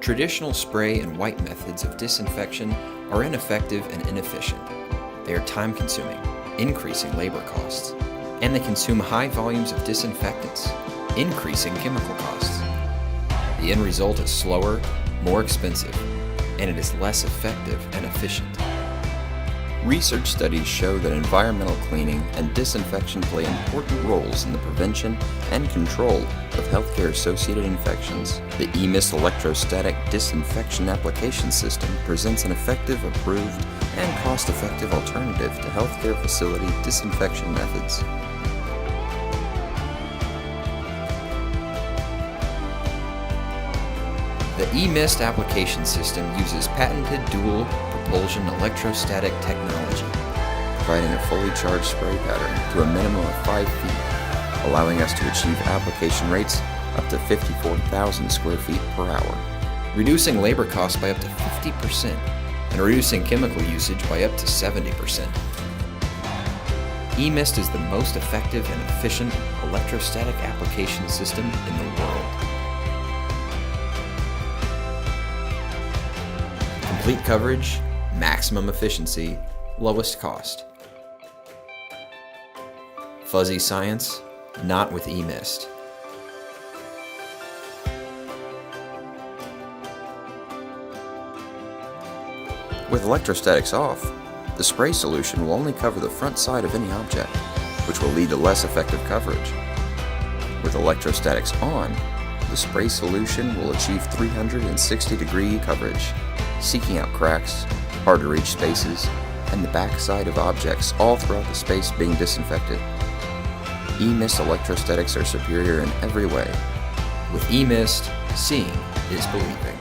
Traditional spray and wipe methods of disinfection are ineffective and inefficient. They are time-consuming, increasing labor costs, and they consume high volumes of disinfectants, increasing chemical costs. The end result is slower, more expensive, and it is less effective and efficient. Research studies show that environmental cleaning and disinfection play important roles in the prevention and control of healthcare-associated infections. The eMist Electrostatic Disinfection Application System presents an effective, approved, and cost-effective alternative to healthcare facility disinfection methods. The eMist application system uses patented dual propulsion electrostatic technology, providing a fully charged spray pattern to a minimum of 5 feet, allowing us to achieve application rates up to 54,000 square feet per hour, reducing labor costs by up to 50% and reducing chemical usage by up to 70%. eMist is the most effective and efficient electrostatic application system in the world. Complete coverage, maximum efficiency, lowest cost. Fuzzy science, not with eMist. With electrostatics off, the spray solution will only cover the front side of any object, which will lead to less effective coverage. With electrostatics on, the spray solution will achieve 360-degree coverage, seeking out cracks, hard-to-reach spaces, and the backside of objects all throughout the space being disinfected. eMist electrostatics are superior in every way. With eMist, seeing is believing.